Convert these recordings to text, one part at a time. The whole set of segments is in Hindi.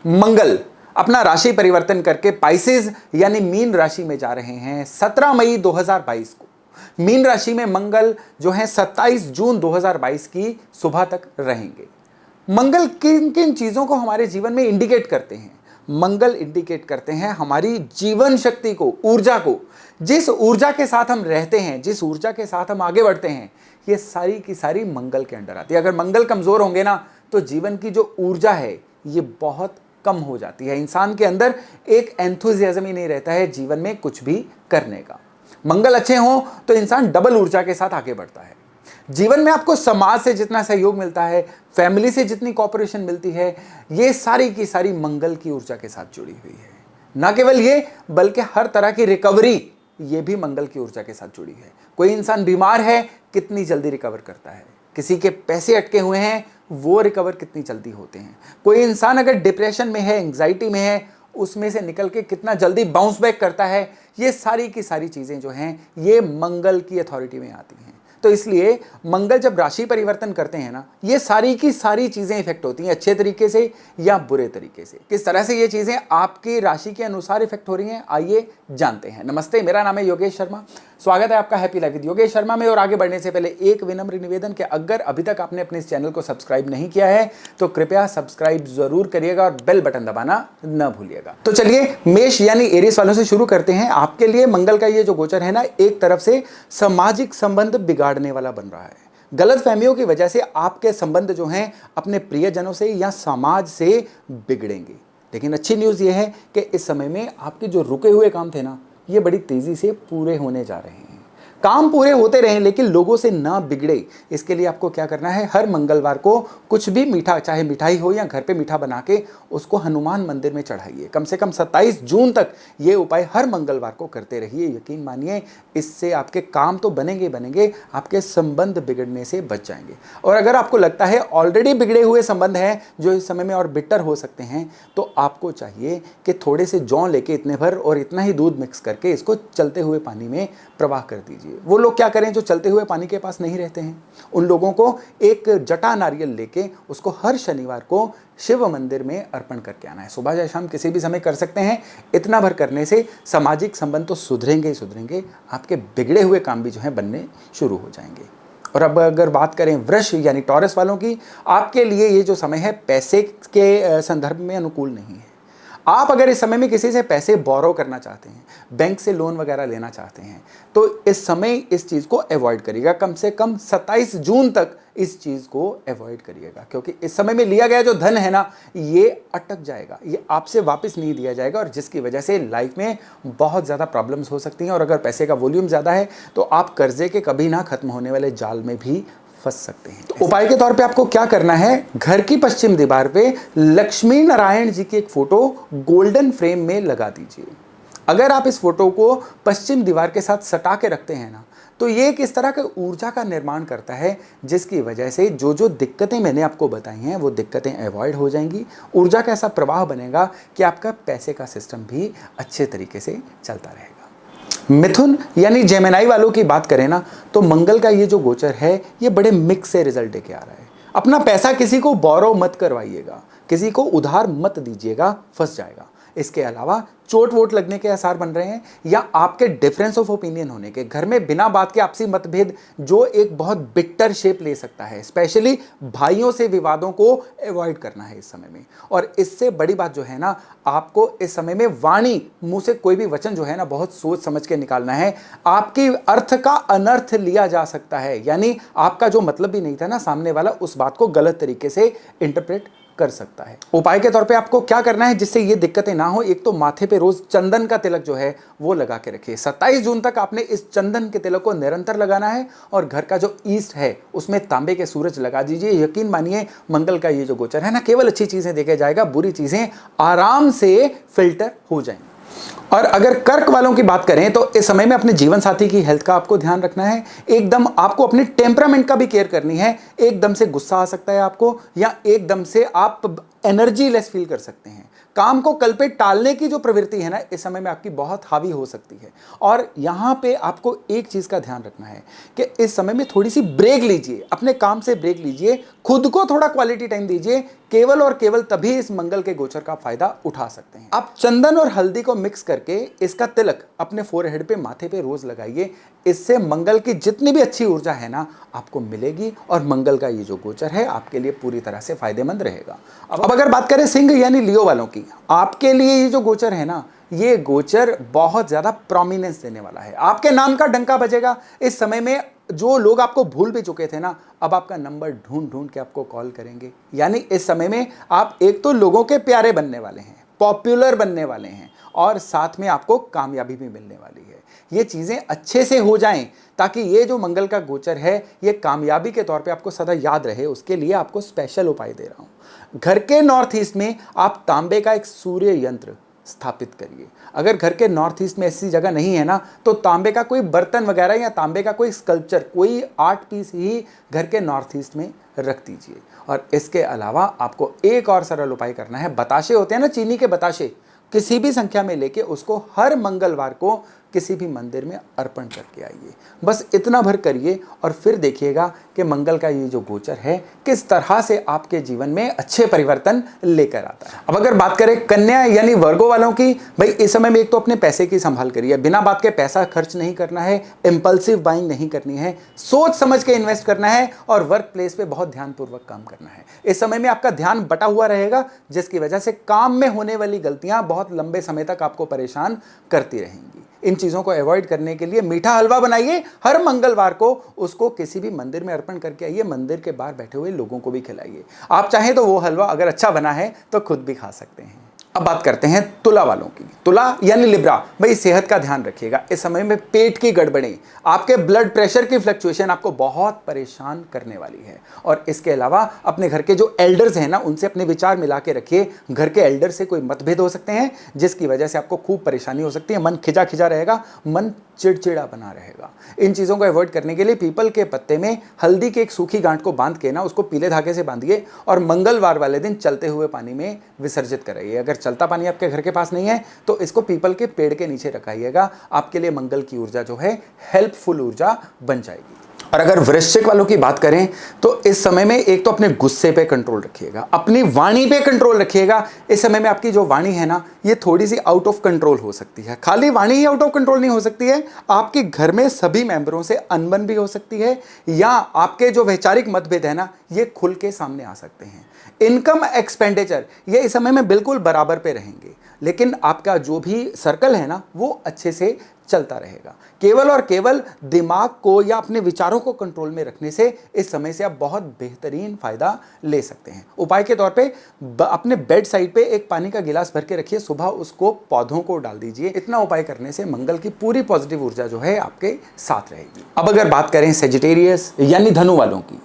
मंगल अपना राशि परिवर्तन करके पाइसेस यानी मीन राशि में जा रहे हैं 17 मई 2022 को। मीन राशि में मंगल जो है 27 जून 2022 की सुबह तक रहेंगे। मंगल किन किन चीजों को हमारे जीवन में इंडिकेट करते हैं? मंगल इंडिकेट करते हैं हमारी जीवन शक्ति को, ऊर्जा को। जिस ऊर्जा के साथ हम रहते हैं, जिस ऊर्जा के साथ हम आगे बढ़ते हैं, ये सारी की सारी मंगल के अंडर आती है। अगर मंगल कमजोर होंगे ना तो जीवन की जो ऊर्जा है ये बहुत कम हो जाती है। इंसान के अंदर एक एंथुजियाज्म ही नहीं रहता है जीवन में कुछ भी करने का। मंगल अच्छे हों तो इंसान डबल ऊर्जा के साथ आगे बढ़ता है। जीवन में आपको समाज से जितना सहयोग मिलता है, फैमिली से जितनी कॉपरेशन मिलती है, ये सारी की सारी मंगल की ऊर्जा के साथ जुड़ी हुई है। ना केवल ये बल्कि हर तरह की रिकवरी ये भी मंगल की ऊर्जा के साथ जुड़ी है। कोई इंसान बीमार है, कितनी जल्दी रिकवर करता है। किसी के पैसे अटके हुए हैं, वो रिकवर कितनी जल्दी होते हैं। कोई इंसान अगर डिप्रेशन में है, एंग्जाइटी में है, उसमें से निकल के कितना जल्दी बाउंस बैक करता है। ये सारी की सारी चीजें जो हैं ये मंगल की अथॉरिटी में आती हैं। तो इसलिए मंगल जब राशि परिवर्तन करते हैं ना, ये सारी की सारी चीजें इफेक्ट होती हैं, अच्छे तरीके से या बुरे तरीके से। किस तरह से ये चीजें आपकी राशि के अनुसार इफेक्ट हो रही हैं, आइए जानते हैं। नमस्ते, मेरा नाम है योगेश शर्मा। स्वागत है आपका happy life with Yogesh Sharma में। और आगे बढ़ने से पहले एक विनम्र निवेदन कि अगर अभी तक आपने अपने इस चैनल को सब्सक्राइब नहीं किया है तो कृपया सब्सक्राइब जरूर करिएगा और बेल बटन दबाना न भूलिएगा। तो चलिए मेष यानी एरीज वालों से शुरू करते हैं। आपके लिए मंगल का ये जो गोचर है ना, एक तरफ से सामाजिक संबंध बिगाड़ने वाला बन रहा है। गलत फहमियों की वजह से आपके संबंध जो हैं अपने प्रियजनों से या समाज से बिगड़ेंगे। लेकिन अच्छी न्यूज़ ये है कि इस समय में आपके जो रुके हुए काम थे ना, ये बड़ी तेज़ी से पूरे होने जा रहे हैं। काम पूरे होते रहें लेकिन लोगों से ना बिगड़े, इसके लिए आपको क्या करना है, हर मंगलवार को कुछ भी मीठा, चाहे मिठाई हो या घर पे मीठा बना के उसको हनुमान मंदिर में चढ़ाइए। कम से कम 27 जून तक ये उपाय हर मंगलवार को करते रहिए। यकीन मानिए इससे आपके काम तो बनेंगे बनेंगे, आपके संबंध बिगड़ने से बच जाएंगे। और अगर आपको लगता है ऑलरेडी बिगड़े हुए संबंध हैं जो इस समय में और बिटर हो सकते हैं, तो आपको चाहिए कि थोड़े से जौ लेके इतने भर और इतना ही दूध मिक्स करके इसको चलते हुए पानी में प्रवाह कर दीजिए। वो लोग क्या करें जो चलते हुए पानी के पास नहीं रहते हैं, उन लोगों को एक जटा नारियल लेके उसको हर शनिवार को शिव मंदिर में अर्पण करके आना है। सुबह या शाम किसी भी समय कर सकते हैं। इतना भर करने से सामाजिक संबंध तो सुधरेंगे ही सुधरेंगे, आपके बिगड़े हुए काम भी जो है बनने शुरू हो जाएंगे। और अब अगर बात करें वृष यानी टॉरस वालों की, आपके लिए ये जो समय है पैसे के संदर्भ में अनुकूल नहीं है। आप अगर इस समय में किसी से पैसे बोरो करना चाहते हैं, बैंक से लोन वगैरह लेना चाहते हैं, तो इस समय इस चीज़ को अवॉइड करिएगा। कम से कम 27 जून तक इस चीज़ को अवॉइड करिएगा, क्योंकि इस समय में लिया गया जो धन है ना, ये अटक जाएगा, ये आपसे वापस नहीं दिया जाएगा और जिसकी वजह से लाइफ में बहुत ज़्यादा प्रॉब्लम्स हो सकती हैं। और अगर पैसे का वॉल्यूम ज़्यादा है तो आप कर्जे के कभी ना खत्म होने वाले जाल में भी फंस सकते हैं। तो उपाय के तौर पे आपको क्या करना है, घर की पश्चिम दीवार पे लक्ष्मी नारायण जी की एक फोटो गोल्डन फ्रेम में लगा दीजिए। अगर आप इस फोटो को पश्चिम दीवार के साथ सटा के रखते हैं ना, तो ये किस तरह का ऊर्जा का निर्माण करता है, जिसकी वजह से जो जो दिक्कतें मैंने आपको बताई हैं वो दिक्कतें अवॉइड हो जाएंगी। ऊर्जा का ऐसा प्रवाह बनेगा कि आपका पैसे का सिस्टम भी अच्छे तरीके से चलता रहेगा। मिथुन यानी जेमिनी वालों की बात करें ना, तो मंगल का ये जो गोचर है ये बड़े मिक्स से रिजल्ट देके आ रहा है। अपना पैसा किसी को बोरो मत करवाइएगा, किसी को उधार मत दीजिएगा, फंस जाएगा। इसके अलावा चोट वोट लगने के आसार बन रहे हैं या आपके डिफरेंस ऑफ ओपिनियन होने के, घर में बिना बात के आपसी मतभेद जो एक बहुत बिटर शेप ले सकता है। स्पेशली भाइयों से विवादों को अवॉइड करना है इस समय में। और इससे बड़ी बात जो है ना, आपको इस समय में वाणी, मुंह से कोई भी वचन जो है ना बहुत सोच समझ के निकालना है। आपकी अर्थ का अनर्थ लिया जा सकता है, यानी आपका जो मतलब भी नहीं था ना, सामने वाला उस बात को गलत तरीके से इंटरप्रेट कर सकता है। उपाय के तौर पे आपको क्या करना है जिससे ये दिक्कतें ना हो, एक तो माथे पे रोज चंदन का तिलक जो है वो लगा के रखिए। 27 जून तक आपने इस चंदन के तिलक को निरंतर लगाना है और घर का जो ईस्ट है उसमें तांबे के सूरज लगा दीजिए। यकीन मानिए मंगल का ये जो गोचर है ना, केवल अच्छी चीजें देखे जाएगा, बुरी चीजें आराम से फिल्टर हो जाएंगी। और अगर कर्क वालों की बात करें तो इस समय में अपने जीवन साथी की हेल्थ का आपको ध्यान रखना है। एकदम आपको अपने टेम्परामेंट का भी केयर करनी है। एकदम से गुस्सा आ सकता है आपको, या एकदम से आप एनर्जी लेस फील कर सकते हैं। काम को कल पे टालने की जो प्रवृत्ति है ना, इस समय में आपकी बहुत हावी हो सकती है। और यहाँ पे आपको एक चीज़ का ध्यान रखना है कि इस समय में थोड़ी सी ब्रेक लीजिए, अपने काम से ब्रेक लीजिए, खुद को थोड़ा क्वालिटी टाइम दीजिए केवल और केवल तभी इस मंगल के गोचर का फायदा उठा सकते हैं। आप चंदन और हल्दी को मिक्स करके इसका तिलक अपने फोरहेड पे, माथे पे रोज लगाइए। इससे मंगल की जितनी भी अच्छी ऊर्जा है ना आपको मिलेगी और मंगल का ये जो गोचर है आपके लिए पूरी तरह से फायदेमंद रहेगा। अब अगर बात करें सिंह यानी लियो वालों की, आपके लिए ये जो गोचर है ना, ये गोचर बहुत ज्यादा प्रोमिनेंस देने वाला है। आपके नाम का डंका बजेगा। इस समय में जो लोग आपको भूल भी चुके थे ना, अब आपका नंबर ढूंढ ढूंढ के आपको कॉल करेंगे। यानी इस समय में आप एक तो लोगों के प्यारे बनने वाले हैं, पॉपुलर बनने वाले हैं और साथ में आपको कामयाबी भी मिलने वाली है। ये चीजें अच्छे से हो जाएं ताकि ये जो मंगल का गोचर है ये कामयाबी के तौर पे आपको सदा याद रहे, उसके लिए आपको स्पेशल उपाय दे रहा हूं। घर के नॉर्थ ईस्ट में आप तांबे का एक सूर्य यंत्र स्थापित करिए। अगर घर के नॉर्थ ईस्ट में ऐसी जगह नहीं है ना, तो तांबे का कोई बर्तन वगैरह या तांबे का कोई स्कल्पचर, कोई आर्ट पीस ही घर के नॉर्थ ईस्ट में रख दीजिए। और इसके अलावा आपको एक और सरल उपाय करना है। बताशे होते हैं ना, चीनी के बताशे, किसी भी संख्या में लेके उसको हर मंगलवार को किसी भी मंदिर में अर्पण करके आइए। बस इतना भर करिए और फिर देखिएगा कि मंगल का ये जो गोचर है किस तरह से आपके जीवन में अच्छे परिवर्तन लेकर आता है। अब अगर बात करें कन्या यानी वर्गो वालों की, भाई इस समय में एक तो अपने पैसे की संभाल करिए। बिना बात के पैसा खर्च नहीं करना है, इंपल्सिव बाइंग नहीं करनी है, सोच समझ के इन्वेस्ट करना है और वर्क प्लेस पे बहुत ध्यानपूर्वक काम करना है। इस समय में आपका ध्यान बटा हुआ रहेगा, जिसकी वजह से काम में होने वाली गलतियां बहुत लंबे समय तक आपको परेशान करती रहेंगी। इन चीज़ों को अवॉइड करने के लिए मीठा हलवा बनाइए, हर मंगलवार को उसको किसी भी मंदिर में अर्पण करके आइए। मंदिर के बाहर बैठे हुए लोगों को भी खिलाइए। आप चाहें तो वो हलवा अगर अच्छा बना है तो खुद भी खा सकते हैं। अब बात करते हैं तुला वालों की। तुला यानी लिब्रा, भाई सेहत का ध्यान रखिएगा। इस समय में पेट की गड़बड़ी, आपके ब्लड प्रेशर की फ्लक्चुएशन आपको बहुत परेशान करने वाली है। और इसके अलावा अपने घर के जो एल्डर्स हैं ना, उनसे अपने विचार मिला के रखिए। घर के एल्डर से कोई मतभेद हो सकते हैं जिसकी वजह से आपको खूब परेशानी हो सकती है। मन खिंचा खिंचा रहेगा, मन चिड़चिड़ा बना रहेगा। इन चीज़ों को अवॉइड करने के लिए पीपल के पत्ते में हल्दी की एक सूखी गांठ को बांध के ना उसको पीले धागे से बांधिए और मंगलवार वाले दिन चलते हुए पानी में विसर्जित कराइए। अगर चलता पानी आपके घर के पास नहीं है तो इसको पीपल के पेड़ के नीचे रखाइएगा। आपके लिए मंगल की ऊर्जा जो है हेल्पफुल ऊर्जा बन जाएगी। और अगर वृश्चिक वालों की बात करें तो इस समय में एक तो अपने गुस्से पे कंट्रोल रखिएगा, अपनी वाणी पे कंट्रोल रखिएगा। इस समय में आपकी जो वाणी है ना, ये थोड़ी सी आउट ऑफ कंट्रोल हो सकती है। खाली वाणी ही आउट ऑफ कंट्रोल नहीं हो सकती है, आपके घर में सभी मेंबरों से अनबन भी हो सकती है या आपके जो वैचारिक मतभेद है ना, ये खुल के सामने आ सकते हैं। इनकम एक्सपेंडिचर ये इस समय में बिल्कुल बराबर पे रहेंगे, लेकिन आपका जो भी सर्कल है ना वो अच्छे से चलता रहेगा। केवल और केवल दिमाग को या अपने विचारों को कंट्रोल में रखने से इस समय से आप बहुत बेहतरीन फायदा ले सकते हैं। उपाय के तौर पे अपने बेड साइड पे एक पानी का गिलास भर के रखिए, सुबह उसको पौधों को डाल दीजिए। इतना उपाय करने से मंगल की पूरी पॉजिटिव ऊर्जा जो है आपके साथ रहेगी। अब अगर बात करें सेजिटेरियस यानी धनु वालों की,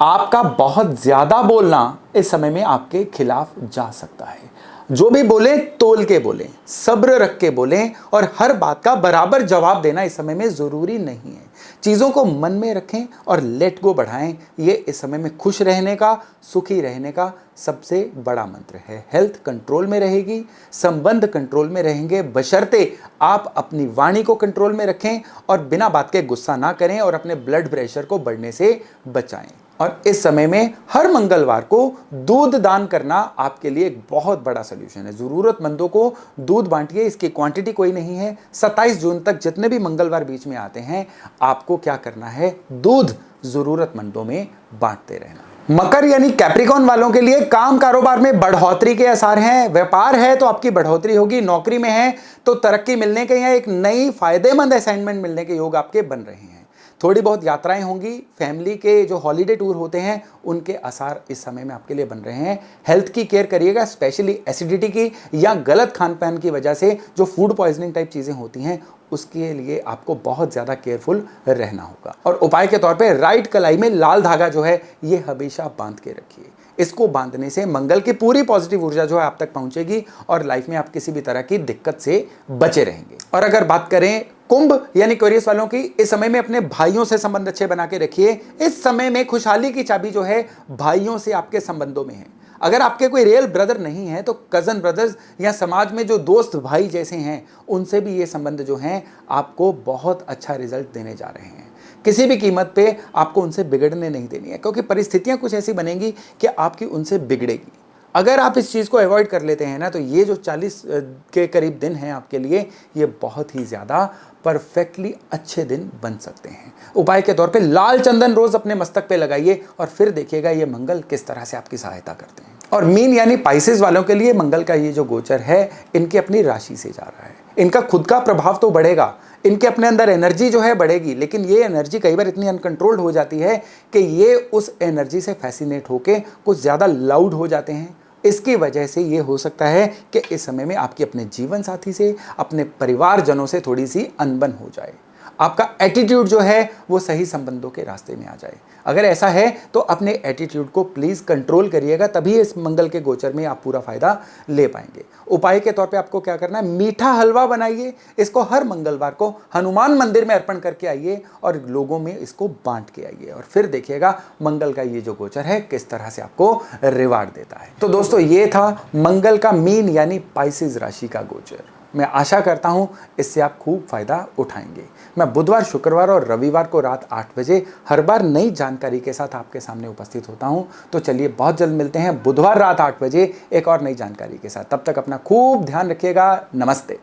आपका बहुत ज्यादा बोलना इस समय में आपके खिलाफ जा सकता है। जो भी बोले तोल के बोलें, सब्र रख के बोलें और हर बात का बराबर जवाब देना इस समय में जरूरी नहीं है। चीजों को मन में रखें और लेट गो बढ़ाएं। ये इस समय में खुश रहने का, सुखी रहने का सबसे बड़ा मंत्र है। हेल्थ कंट्रोल में रहेगी, संबंध कंट्रोल में रहेंगे, बशर्ते आप अपनी वाणी को कंट्रोल में रखें और बिना बात के गुस्सा ना करें और अपने ब्लड प्रेशर को बढ़ने से बचाएं। और इस समय में हर मंगलवार को दूध दान करना आपके लिए एक बहुत बड़ा सलूशन है। जरूरतमंदों को दूध बांटिए। इसकी क्वांटिटी कोई नहीं है। 27 जून तक जितने भी मंगलवार बीच में आते हैं, आपको क्या करना है, दूध जरूरतमंदों में बांटते रहना। मकर यानी कैप्रिकॉन वालों के लिए काम कारोबार में बढ़ोतरी के आसार हैं। व्यापार है तो आपकी बढ़ोतरी होगी, नौकरी में है तो तरक्की मिलने के या एक नई फायदेमंद असाइनमेंट मिलने के योग आपके बन रहे हैं। थोड़ी बहुत यात्राएं होंगी, फैमिली के जो हॉलीडे टूर होते हैं उनके आसार इस समय में आपके लिए बन रहे हैं। हेल्थ की केयर करिएगा, स्पेशली एसिडिटी की या गलत खान पान की वजह से जो फूड पॉइजनिंग टाइप चीज़ें होती हैं उसके लिए आपको बहुत ज़्यादा केयरफुल रहना होगा। और उपाय के तौर पे राइट कलाई में लाल धागा जो है ये हमेशा बांध के रखिए। इसको बांधने से मंगल की पूरी पॉजिटिव ऊर्जा जो है आप तक पहुंचेगी और लाइफ में आप किसी भी तरह की दिक्कत से बचे रहेंगे। और अगर बात करें कुंभ यानी क्वेरियस वालों की, इस समय में अपने भाइयों से संबंध अच्छे बना के रखिए। इस समय में खुशहाली की चाबी जो है भाइयों से आपके संबंधों में है। अगर आपके कोई रियल ब्रदर नहीं है तो कजन ब्रदर्स या समाज में जो दोस्त भाई जैसे हैं उनसे भी ये संबंध जो हैं आपको बहुत अच्छा रिजल्ट देने जा रहे हैं। किसी भी कीमत पे आपको उनसे बिगड़ने नहीं देनी है, क्योंकि परिस्थितियां कुछ ऐसी बनेंगी कि आपकी उनसे बिगड़ेगी। अगर आप इस चीज़ को अवॉइड कर लेते हैं ना, तो ये जो 40 के करीब दिन हैं आपके लिए, ये बहुत ही ज़्यादा परफेक्टली अच्छे दिन बन सकते हैं। उपाय के तौर पे लाल चंदन रोज अपने मस्तक पे लगाइए और फिर देखिएगा ये मंगल किस तरह से आपकी सहायता करते हैं। और मीन यानी पाइसेस वालों के लिए मंगल का ये जो गोचर है, इनकी अपनी राशि से जा रहा है। इनका खुद का प्रभाव तो बढ़ेगा, इनके अपने अंदर एनर्जी जो है बढ़ेगी, लेकिन ये एनर्जी कई बार इतनी अनकंट्रोल्ड हो जाती है कि ये उस एनर्जी से फैसिनेट होके कुछ ज़्यादा लाउड हो जाते हैं। इसकी वजह से ये हो सकता है कि इस समय में आपकी अपने जीवन साथी से, अपने परिवारजनों से थोड़ी सी अनबन हो जाए। आपका एटीट्यूड जो है वो सही संबंधों के रास्ते में आ जाए। अगर ऐसा है तो अपने एटीट्यूड को प्लीज़ कंट्रोल करिएगा, तभी इस मंगल के गोचर में आप पूरा फायदा ले पाएंगे। उपाय के तौर पे आपको क्या करना है, मीठा हलवा बनाइए, इसको हर मंगलवार को हनुमान मंदिर में अर्पण करके आइए और लोगों में इसको बांट के आइए, और फिर देखिएगा मंगल का ये जो गोचर है किस तरह से आपको रिवार्ड देता है। तो दोस्तों, ये था मंगल का मीन यानी पाइसेस राशि का गोचर। मैं आशा करता हूं इससे आप खूब फायदा उठाएंगे। मैं बुधवार, शुक्रवार और रविवार को रात 8 बजे हर बार नई जानकारी के साथ आपके सामने उपस्थित होता हूं। तो चलिए, बहुत जल्द मिलते हैं बुधवार रात 8 बजे एक और नई जानकारी के साथ। तब तक अपना खूब ध्यान रखिएगा। नमस्ते।